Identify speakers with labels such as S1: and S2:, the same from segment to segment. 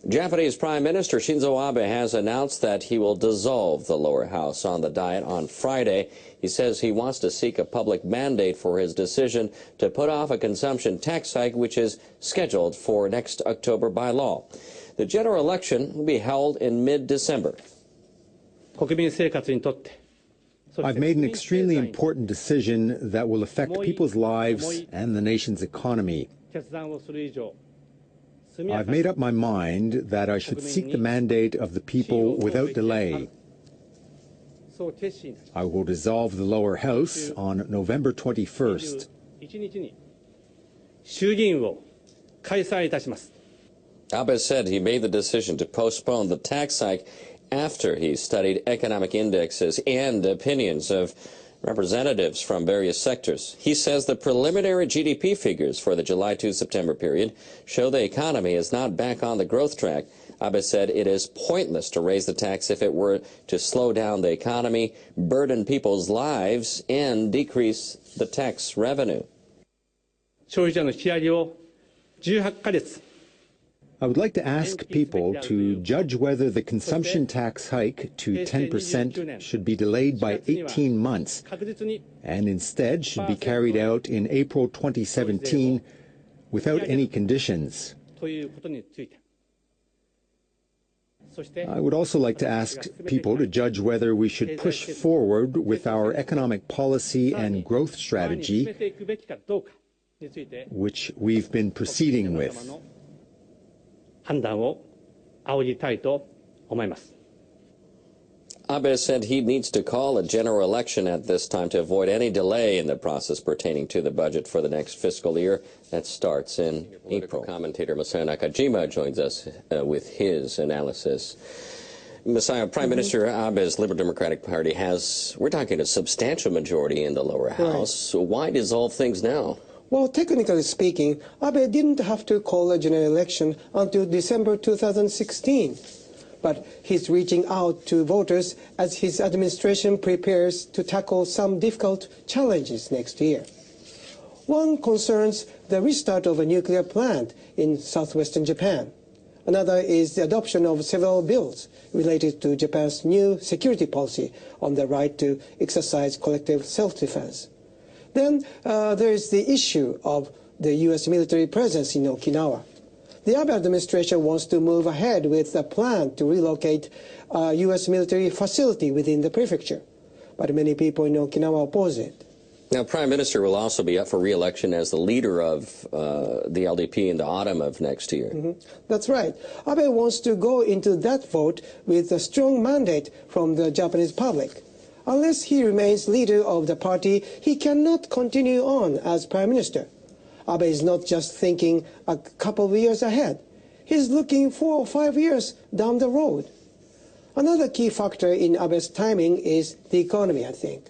S1: Japanese Prime Minister Shinzo Abe has announced that he will dissolve the lower house on the diet on Friday. He says he wants to seek a public mandate for his decision to put off a consumption tax hike, which is scheduled for next October by law. The general election will be held in mid-December.
S2: I've made an extremely important decision that will affect people's lives and the nation's economy. I've made up my mind that I should seek the mandate of the people without delay. I will dissolve the lower house on November 21st.
S1: Abe said he made the decision to postpone the tax hike after he studied economic indexes and opinions of representatives from various sectors. He says the preliminary GDP figures for the July to September period show the economy is not back on the growth track. Abe said it is pointless to raise the tax if it were to slow down the economy, burden people's lives, and decrease the tax revenue.
S2: I would like to ask people to judge whether the consumption tax hike to 10% should be delayed by 18 months and instead should be carried out in April 2017 without any conditions. I would also like to ask people to judge whether we should push forward with our economic policy and growth strategy, which we've been proceeding with.
S1: Abe said he needs to call a general election at this time to avoid any delay in the process pertaining to the budget for the next fiscal year that starts in April. Commentator Masayo Nakajima joins us with his analysis. Masayo, Prime Minister Abe's Liberal Democratic Party we're talking a substantial majority in the lower house. So why dissolve things now?
S3: Well, technically speaking, Abe didn't have to call a general election until December 2016. But he's reaching out to voters as his administration prepares to tackle some difficult challenges next year. One concerns the restart of a nuclear plant in southwestern Japan. Another is the adoption of several bills related to Japan's new security policy on the right to exercise collective self-defense. Then there is the issue of the U.S. military presence in Okinawa. The Abe administration wants to move ahead with a plan to relocate a U.S. military facility within the prefecture. But many people in Okinawa oppose it.
S1: Now, Prime Minister will also be up for re-election as the leader of the LDP in the autumn of next year.
S3: That's right. Abe wants to go into that vote with a strong mandate from the Japanese public. Unless he remains leader of the party, he cannot continue on as Prime Minister. Abe is not just thinking a couple of years ahead. He's looking 4 or 5 years down the road. Another key factor in Abe's timing is the economy, I think.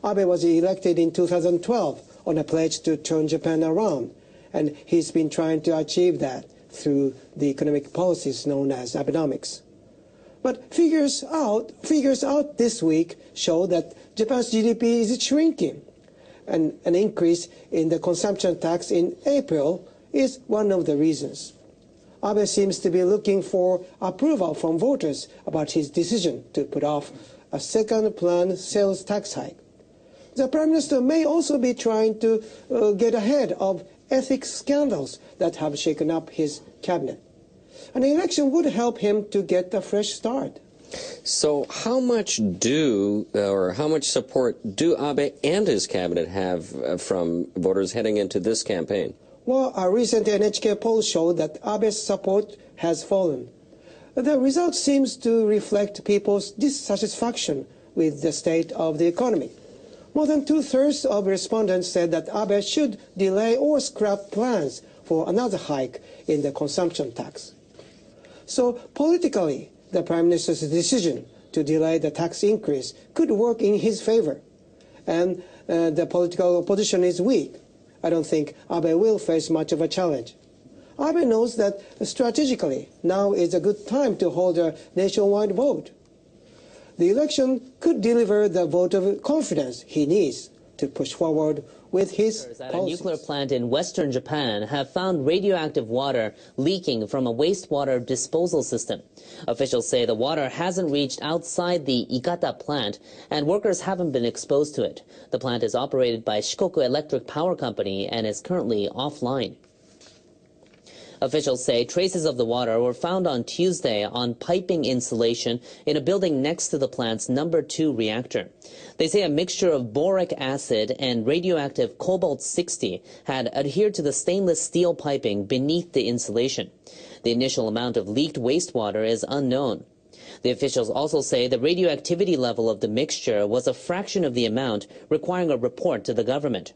S3: Abe was elected in 2012 on a pledge to turn Japan around, and he's been trying to achieve that through the economic policies known as Abenomics. But figures out this week show that Japan's GDP is shrinking, and an increase in the consumption tax in April is one of the reasons. Abe seems to be looking for approval from voters about his decision to put off a second planned sales tax hike. The Prime Minister may also be trying to get ahead of ethics scandals that have shaken up his cabinet. An election would help him to get a fresh start.
S1: So how much support do Abe and his cabinet have from voters heading into this campaign?
S3: Well, a recent NHK poll showed that Abe's support has fallen. The result seems to reflect people's dissatisfaction with the state of the economy. More than 2/3 of respondents said that Abe should delay or scrap plans for another hike in the consumption tax. So politically, the Prime Minister's decision to delay the tax increase could work in his favor. And the political opposition is weak. I don't think Abe will face much of a challenge. Abe knows that strategically, now is a good time to hold a nationwide vote. The election could deliver the vote of confidence he needs to push forward with his
S4: At a
S3: policies.
S4: nuclear plant in western Japan have found radioactive water leaking from a wastewater disposal system. Officials say the water hasn't reached outside the Ikata plant and workers haven't been exposed to it. The plant is operated by Shikoku Electric Power Company and is currently offline. Officials say traces of the water were found on Tuesday on piping insulation in a building next to the plant's number 2 reactor. They say a mixture of boric acid and radioactive cobalt-60 had adhered to the stainless steel piping beneath the insulation. The initial amount of leaked wastewater is unknown. The officials also say the radioactivity level of the mixture was a fraction of the amount, requiring a report to the government.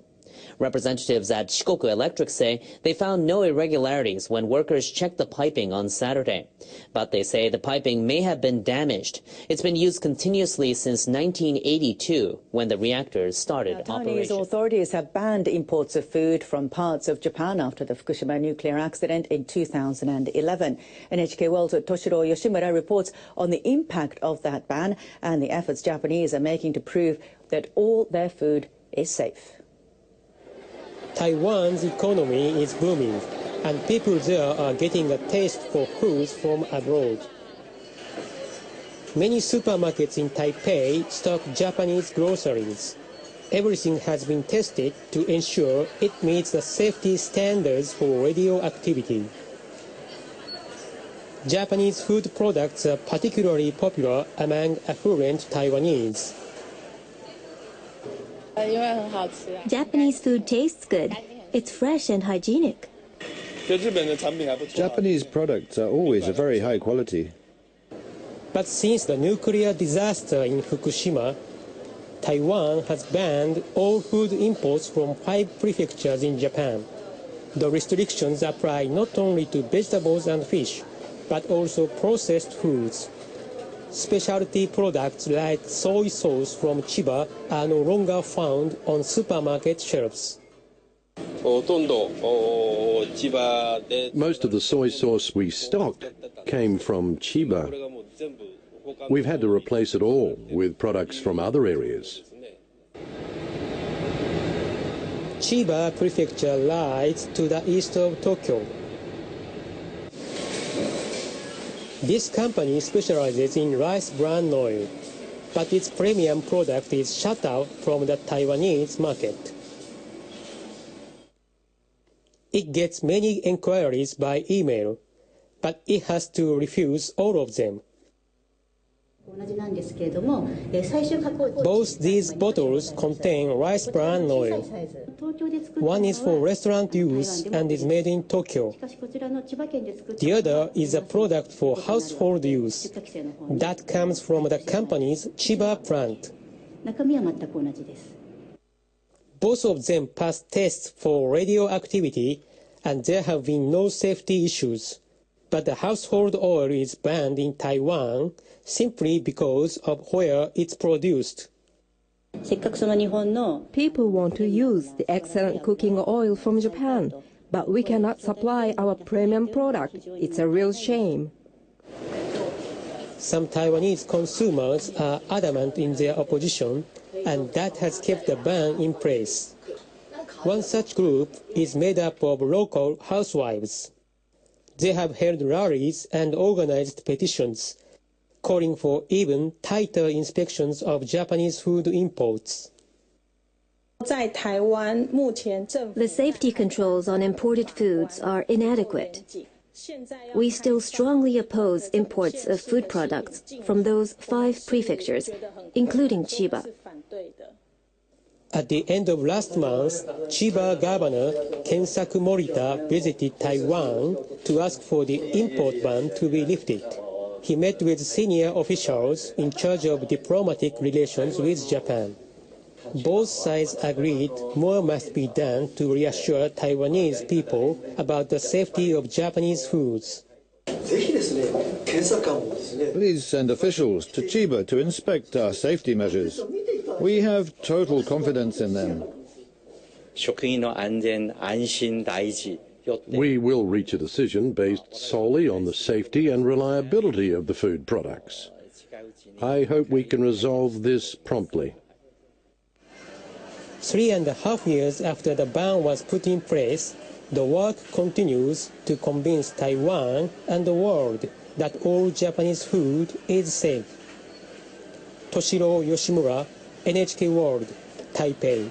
S4: Representatives at Shikoku Electric say they found no irregularities when workers checked the piping on Saturday. But they say the piping may have been damaged. It's been used continuously since 1982, when the reactors started
S5: Chinese
S4: operation.
S5: authorities have banned imports of food from parts of Japan after the Fukushima nuclear accident in 2011. NHK World's Toshiro Yoshimura reports on the impact of that ban and the efforts Japanese are making to prove that all their food is safe.
S6: Taiwan's economy is booming, and people there are getting a taste for foods from abroad. Many supermarkets in Taipei stock Japanese groceries. Everything has been tested to ensure it meets the safety standards for radioactivity. Japanese food products are particularly popular among affluent Taiwanese.
S7: Japanese food tastes good. It's fresh and hygienic.
S8: Japanese products are always of very high quality.
S6: But since the nuclear disaster in Fukushima, Taiwan has banned all food imports from 5 prefectures in Japan. The restrictions apply not only to vegetables and fish, but also processed foods. Specialty products like soy sauce from Chiba are no longer found on supermarket shelves.
S9: Most of the soy sauce we stocked came from Chiba. We've had to replace it all with products from other areas.
S6: Chiba Prefecture lies to the east of Tokyo. This company specializes in rice bran oil, but its premium product is shut out from the Taiwanese market. It gets many inquiries by email, but it has to refuse all of them. Both these bottles contain rice bran oil. One is for restaurant use and is made in Tokyo. The other is a product for household use that comes from the company's Chiba plant. Both of them passed tests for radioactivity and there have been no safety issues. But the household oil is banned in Taiwan simply because of where it's produced.
S10: People want to use the excellent cooking oil from Japan, but we cannot supply our premium product. It's a real shame.
S6: Some Taiwanese consumers are adamant in their opposition, and that has kept the ban in place. One such group is made up of local housewives. They have held rallies and organized petitions, calling for even tighter inspections of Japanese food imports.
S7: The safety controls on imported foods are inadequate. We still strongly oppose imports of food products from those 5 prefectures, including Chiba.
S6: At the end of last month, Chiba Governor Kensaku Morita visited Taiwan to ask for the import ban to be lifted. He met with senior officials in charge of diplomatic relations with Japan. Both sides agreed more must be done to reassure Taiwanese people about the safety of Japanese foods.
S8: Please send officials to Chiba to inspect our safety measures. We have total confidence in them.
S9: We will reach a decision based solely on the safety and reliability of the food products. I hope we can resolve this promptly.
S6: 3.5 years after the ban was put in place, the work continues to convince Taiwan and the world that all Japanese food is safe. Toshiro Yoshimura, NHK World, Taipei.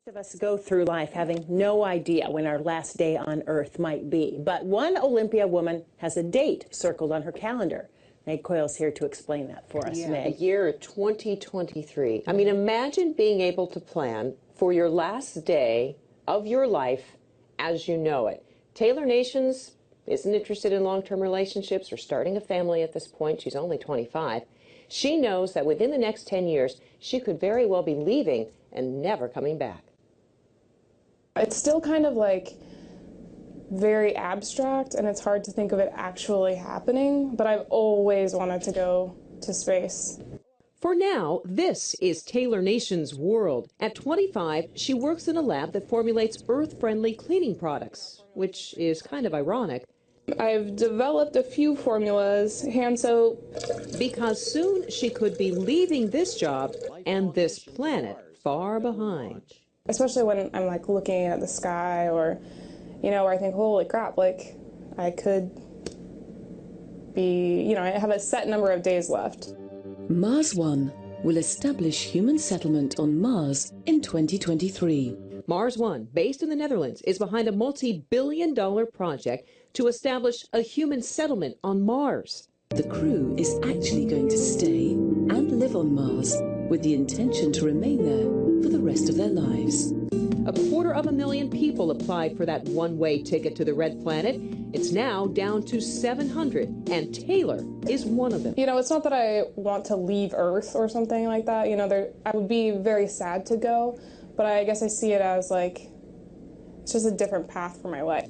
S11: Of us go through life having no idea when our last day on Earth might be. But one Olympia woman has a date circled on her calendar. Meg Coyle's here to explain that for us, Meg.
S12: The year 2023. I mean, imagine being able to plan for your last day of your life as you know it. Taylor Nations isn't interested in long-term relationships or starting a family at this point. She's only 25. She knows that within the next 10 years, she could very well be leaving and never coming back.
S13: It's still kind of like very abstract, and it's hard to think of it actually happening, but I've always wanted to go to space.
S12: For now, this is Taylor Nation's world. At 25, she works in a lab that formulates Earth-friendly cleaning products, which is kind of ironic.
S13: I've developed a few formulas, hand soap.
S12: Because soon she could be leaving this job and this planet far behind.
S13: Especially when I'm like looking at the sky, or, you know, where I think, holy crap, like I could be, you know, I have a set number of days left.
S14: Mars One will establish human settlement on Mars in 2023.
S12: Mars One, based in the Netherlands, is behind a multi-billion-dollar project to establish a human settlement on Mars.
S14: The crew is actually going to stay and live on Mars with the intention to remain there for the rest of their lives.
S12: 250,000 people applied for that one-way ticket to the Red Planet. It's now down to 700, and Taylor is one of them.
S13: You know, it's not that I want to leave Earth or something like that. You know, I would be very sad to go, but I guess I see it as like, it's just a different path for my life.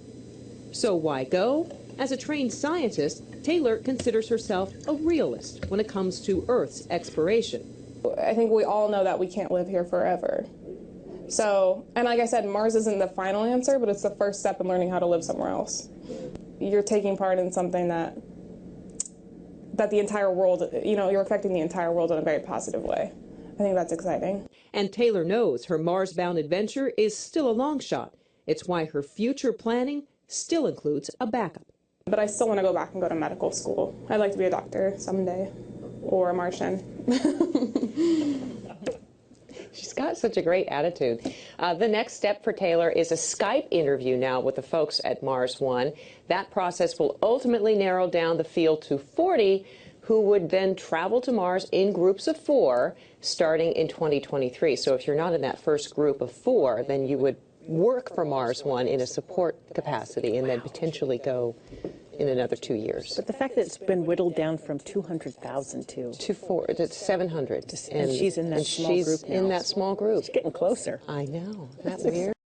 S12: So why go? As a trained scientist, Taylor considers herself a realist when it comes to Earth's exploration.
S13: I think we all know that we can't live here forever. So, and like I said, Mars isn't the final answer, but it's the first step in learning how to live somewhere else. You're taking part in something that the entire world, you know, you're affecting the entire world in a very positive way. I think that's exciting.
S12: And Taylor knows her Mars-bound adventure is still a long shot. It's why her future planning still includes a backup.
S13: But I still want to go back and go to medical school. I'd like to be a doctor someday, or a Martian.
S12: She's got such a great attitude. The next step for Taylor is a Skype interview now with the folks at Mars One. That process will ultimately narrow down the field to 40 who would then travel to Mars in groups of 4 starting in 2023. So if you're not in that first group of 4, then you would work for Mars One in a support capacity and then potentially go in another 2 years.
S11: But the fact that it's been whittled down from 200,000 to
S12: 700.
S11: And she's in that small group now.
S12: In that small group.
S11: It's getting closer.
S12: I know. Isn't that weird?